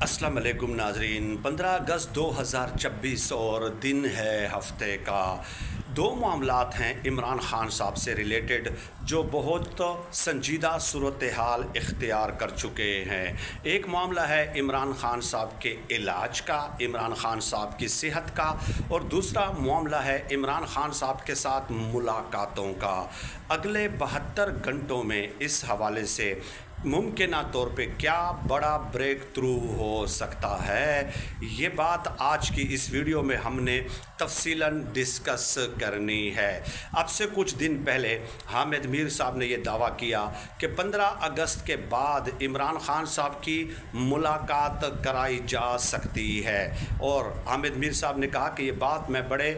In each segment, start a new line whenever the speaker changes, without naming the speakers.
अस्सलाम वालेकुम नाजरीन। 15 अगस्त 2026 और दिन है हफ्ते का। दो मामलात हैं इमरान ख़ान साहब से रिलेटेड जो बहुत संजीदा सूरत हाल इख्तियार कर चुके हैं। एक मामला है इमरान ख़ान साहब के इलाज का, इमरान ख़ान साहब की सेहत का, और दूसरा मामला है इमरान ख़ान साहब के साथ मुलाकातों का। अगले 72 घंटों में इस हवाले से मुमकिन तौर पे क्या बड़ा ब्रेक थ्रू हो सकता है, ये बात आज की इस वीडियो में हमने तफसीलन डिस्कस करनी है। अब से कुछ दिन पहले हामिद मीर साहब ने ये दावा किया कि 15 अगस्त के बाद इमरान ख़ान साहब की मुलाकात कराई जा सकती है, और हामिद मीर साहब ने कहा कि ये बात मैं बड़े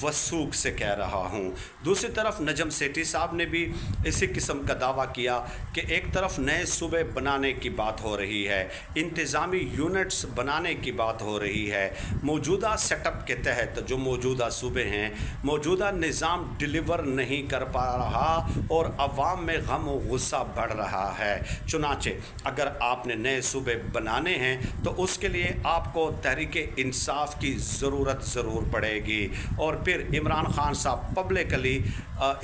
वसूख से कह रहा हूँ। दूसरी तरफ नजम सेठी साहब ने भी इसी किस्म का दावा किया कि एक तरफ नए सूबे बनाने की बात हो रही है, इंतज़ामी यूनिट्स बनाने की बात हो रही है, मौजूदा सेटअप के तहत जो मौजूदा सूबे हैं मौजूदा निज़ाम डिलीवर नहीं कर पा रहा और अवाम में गम व गुस्सा बढ़ रहा है। चुनाचे अगर आपने नए सूबे बनाने हैं तो उसके लिए आपको तहरीक इंसाफ की ज़रूरत ज़रूर पड़ेगी। और फिर इमरान ख़ान साहब पब्लिकली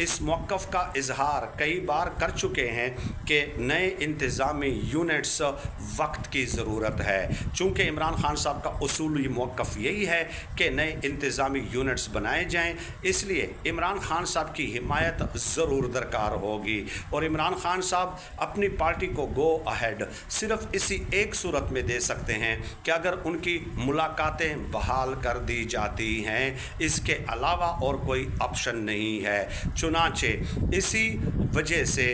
इस मौक़िफ़ का इजहार कई बार कर चुके हैं कि नए इंतज़ामी यूनिट्स वक्त की ज़रूरत है। चूँकि इमरान ख़ान साहब का उसूली मौक़िफ़ यही है कि नए इंतज़ामी यूनिट्स बनाए जाएं, इसलिए इमरान ख़ान साहब की हिमायत ज़रूर दरकार होगी। और इमरान ख़ान साहब अपनी पार्टी को गो अहेड सिर्फ इसी एक सूरत में दे सकते हैं कि अगर उनकी मुलाकातें बहाल कर दी जाती हैं, इसके अलावा और कोई ऑप्शन नहीं है। चुनाचे इसी वजह से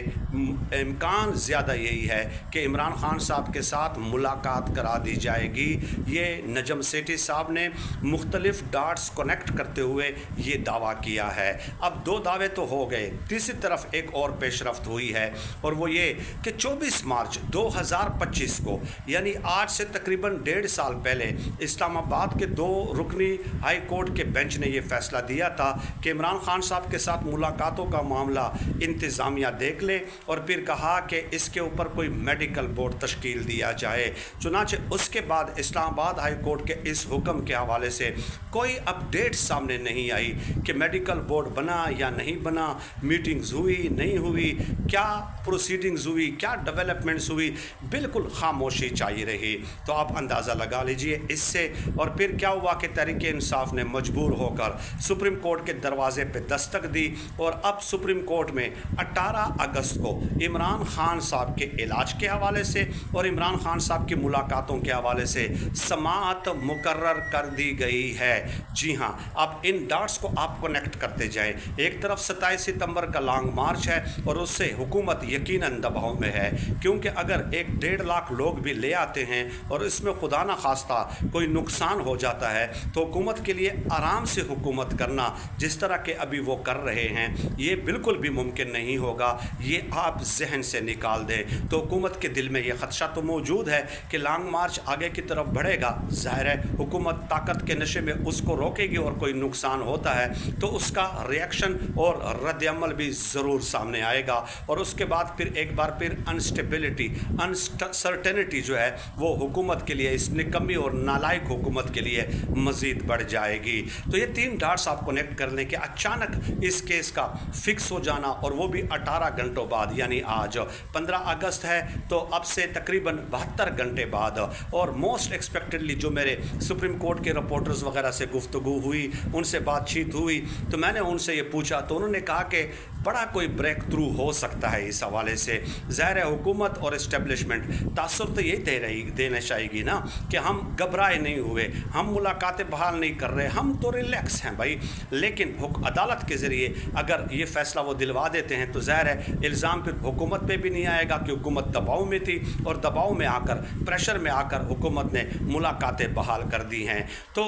इम्कान ज़्यादा यही है कि इमरान ख़ान साहब के साथ मुलाकात करा दी जाएगी। ये नजम सेठी साहब ने मुख्तलिफ डाट्स कनेक्ट करते हुए ये दावा किया है। अब दो दावे तो हो गए, तीसरी तरफ एक और पेशरफ्त हुई है, और वो ये कि 24 मार्च 2025 को यानी आज से तकरीबन 1.5 साल पहले इस्लामाबाद के 2 रुकनी हाई कोर्ट के बेंच ने यह फैसला दिया था कि इमरान ख़ान साहब के साथ मुलाकातों का मामला इंतज़ामिया देख ले, और फिर कहा कि इसके ऊपर कोई मेडिकल बोर्ड तश्कील दिया जाए। चुनांचे उसके बाद इस्लामाबाद हाई कोर्ट के इस हुक्म के हवाले से कोई अपडेट सामने नहीं आई कि मेडिकल बोर्ड बना या नहीं बना, मीटिंग्स हुई नहीं हुई, क्या प्रोसीडिंग्स हुई, क्या डेवलपमेंट्स हुई, बिल्कुल खामोशी चाहिए रही। तो आप अंदाज़ा लगा लीजिए इससे। और फिर क्या हुआ कि तहरीक इंसाफ ने मजबूर होकर सुप्रीम कोर्ट के दरवाजे पे दस्तक दी, और अब सुप्रीम कोर्ट में 18 अगस्त को इमरान ख़ान साहब के इलाज के हवाले से और इमरान ख़ान साहब की मुलाकातों के हवाले से समाअत मुकर्रर कर दी गई है। जी हाँ, अब इन डाट्स को आप कनेक्ट करते जाएं। एक तरफ 27 सितंबर का लॉन्ग मार्च है और उससे हुकूमत यकीनन दबाव में है, क्योंकि अगर 1.5 लाख लोग भी ले आते हैं और इसमें खुदा न खास्ता कोई नुकसान हो जाता है तो हुकूमत के लिए आराम से हुकूमत करना जिस तरह के अभी वो कर रहे हैं ये बिल्कुल भी मुमकिन नहीं होगा। ये आप जहन से निकाल दें। तो हुकूमत के दिल में ये ख़दशा तो मौजूद है कि लॉन्ग मार्च आगे की तरफ बढ़ेगा। ज़ाहिर है हुकूमत ताकत के नशे में उसको रोकेगी और कोई नुकसान होता है तो उसका रिएक्शन और रद्द-ए-अमल भी ज़रूर सामने आएगा, और उसके बाद फिर एक बार फिर अनस्टेबिलिटी अनसर्टेनिटी जो है वो हुकूमत के लिए, इस निकम्मी और नालायक हुकूमत के लिए मज़ीद बढ़ जाएगी। तो ये 3 डाट्स आप कनेक्ट कर लें कि अचानक इस केस का फिक्स हो जाना, और वो भी 18 घंटों बाद, यानी आज 15 अगस्त है तो अब से तकरीबन 72 घंटे बाद। और मोस्ट एक्सपेक्टेडली जो मेरे सुप्रीम कोर्ट के रिपोर्टर्स वगैरह से गुफ्तगू हुई, उनसे बातचीत हुई, तो मैंने उनसे ये पूछा तो उन्होंने कहा कि बड़ा कोई ब्रेक थ्रू हो सकता है इस हवाले से। ज़ाहिर है हुकूमत और इस्टेब्लिशमेंट तासुर तो यही देना चाहेगी ना कि हम घबराए नहीं हुए, हम मुलाकातें बहाल नहीं कर रहे, हम तो रिलैक्स हैं भाई। लेकिन अदालत के ज़रिए अगर ये फ़ैसला वो दिलवा देते हैं तो ज़ाहिर है इल्ज़ाम फिर हुकूमत पे भी नहीं आएगा कि हुकूमत दबाव में थी, और दबाव में आकर, प्रेशर में आकर हुकूमत ने मुलाकातें बहाल कर दी हैं। तो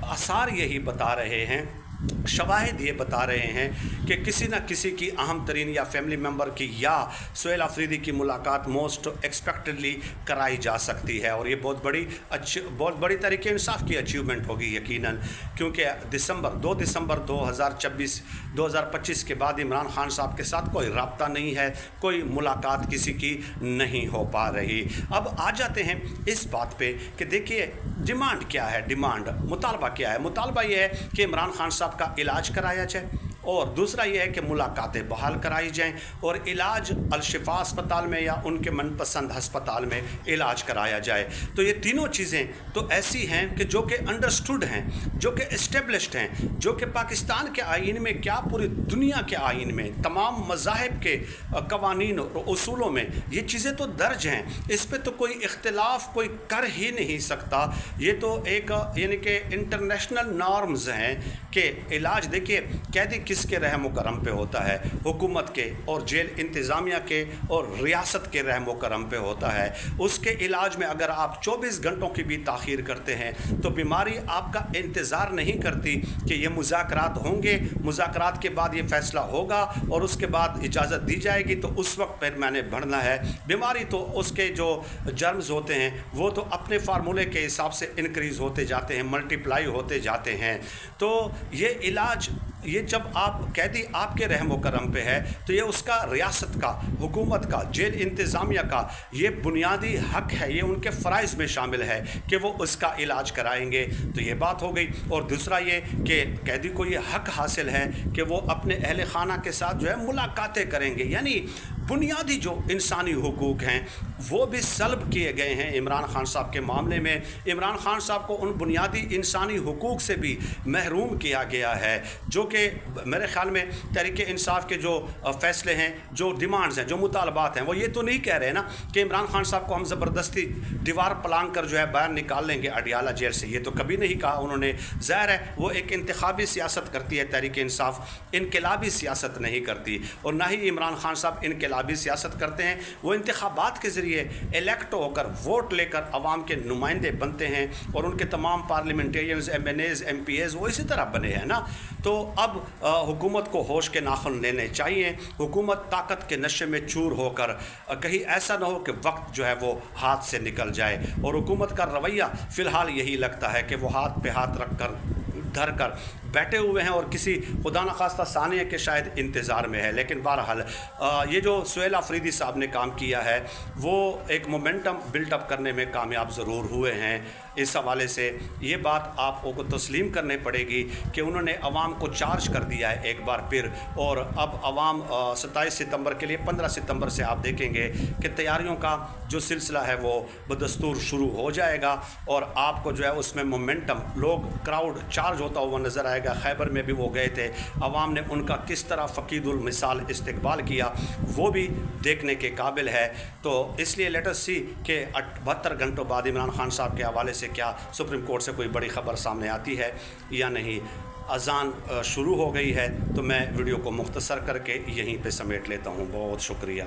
आसार यही बता रहे हैं शवाहिद ये बता रहे हैं कि किसी न किसी की अहम तरीन या फैमिली मेम्बर की या सुहेल अफरीदी की मुलाकात मोस्ट एक्सपेक्टेडली कराई जा सकती है, और ये बहुत बड़ी तरीके इंसाफ की अचीवमेंट होगी यकीनन, क्योंकि 2 दिसंबर 2025 के बाद इमरान खान साहब के साथ कोई रब्ता नहीं है, कोई मुलाकात किसी की नहीं हो पा रही। अब आ जाते हैं इस बात पे कि देखिए डिमांड क्या है, मुतालबा क्या है। मुतालबा ये है कि इमरान खान साहब का इलाज कराया जाए, और दूसरा ये है कि मुलाकातें बहाल कराई जाएं, और इलाज अल-शिफा अस्पताल में या उनके मनपसंद अस्पताल में इलाज कराया जाए। तो ये तीनों चीज़ें तो ऐसी हैं कि जो कि अंडरस्टूड हैं, जो कि इस्टेब्लिश्ड हैं, जो कि पाकिस्तान के आइन में क्या पूरी दुनिया के आइन में तमाम मज़ाहिब के कवानीन और उसूलों में ये चीज़ें तो दर्ज हैं। इस पर तो कोई इख्तिलाफ़ कोई कर ही नहीं सकता। ये तो एक यानी कि इंटरनेशनल नॉर्म्स हैं कि इलाज, देखिए कैदी किसके रहम करम पे होता है, हुकूमत के और जेल इंतज़ामिया के और रियासत के रहम करम पे होता है। उसके इलाज में अगर आप 24 घंटों की भी ताख़ीर करते हैं तो बीमारी आपका इंतज़ार नहीं करती कि ये मुज़ाकरात होंगे, मुज़ाकरात के बाद ये फ़ैसला होगा और उसके बाद इजाज़त दी जाएगी, तो उस वक्त पर मैंने बढ़ना है। बीमारी तो उसके जो जर्म्स होते हैं वो तो अपने फार्मूले के हिसाब से इंक्रीज़ होते जाते हैं, मल्टीप्लाई होते जाते हैं। तो ये इलाज, ये जब आप कैदी आपके रहम करम पे है तो ये उसका रियासत का, हुकूमत का, जेल इंतज़ामिया का ये बुनियादी हक है, ये उनके फ़राइज़ में शामिल है कि वो उसका इलाज कराएंगे। तो ये बात हो गई। और दूसरा ये कि कैदी को ये हक हासिल है कि वो अपने अहल खाना के साथ जो है मुलाकातें करेंगे, यानी बुनियादी जो इंसानी हुकूक हैं वो भी सल्ब किए गए हैं इमरान खान साहब के मामले में। इमरान खान साहब को उन बुनियादी इंसानी हुकूक से भी महरूम किया गया है, जो कि मेरे ख़्याल में तहरीक इंसाफ के जो फ़ैसले हैं, जो डिमांड्स हैं, जो मुतालबात हैं, वो ये तो नहीं कह रहे ना कि इमरान खान साहब को हम ज़बरदस्ती दीवार पलांग कर जो है बाहर निकाल लेंगे अडियाला जेल से। ये तो कभी नहीं कहा उन्होंने। ज़ाहिर है वो एक इंतखाबी सियासत करती है तहरीक इंसाफ, इनकलाबी सियासत नहीं करती, और ना ही इमरान खान साहब इनकलाबी सियासत करते हैं। वो इंतखाबात के ज़रिए इलेक्ट होकर वोट लेकर अवाम के नुमाइंदे बनते हैं, और उनके तमाम पार्लियामेंटेरियंस, MNAs, MPAs वो इसी तरह बने हैं ना। तो अब हुकूमत को होश के नाखुन लेने चाहिए। हुकूमत ताकत के नशे में चूर होकर कहीं ऐसा ना हो कि वक्त जो है वो हाथ से निकल जाए, और हुकूमत का रवैया फ़िलहाल यही लगता है कि वो हाथ पे हाथ रख कर धर कर बैठे हुए हैं और किसी खुदा न खास्ता सानिया के शायद इंतज़ार में है। लेकिन बहरहाल ये जो सुहेल अफरीदी साहब ने काम किया है वो एक मोमेंटम बिल्टअप करने में कामयाब ज़रूर हुए हैं। इस हवाले से ये बात आपको तस्लीम करनी पड़ेगी कि उन्होंने अवाम को चार्ज कर दिया है एक बार फिर, और अब अवाम 27 सितंबर के लिए 15 सितंबर से आप देखेंगे कि तैयारियों का जो सिलसिला है वो बदस्तूर शुरू हो जाएगा, और आपको जो है उसमें मोमेंटम, लोग क्राउड चार्ज होता हुआ नज़र आएगा। खैबर में भी वो गए थे, अवाम ने उनका किस तरह फ़कीदुल मिसाल इस्तकबाल किया वो भी देखने के काबिल है। तो इसलिए लेट अस सी कि 72 घंटों बाद इमरान खान साहब के हवाले से क्या सुप्रीम कोर्ट से कोई बड़ी ख़बर सामने आती है या नहीं। अज़ान शुरू हो गई है, तो मैं वीडियो को मुख्तसर करके यहीं पे समेट लेता हूँ। बहुत शुक्रिया।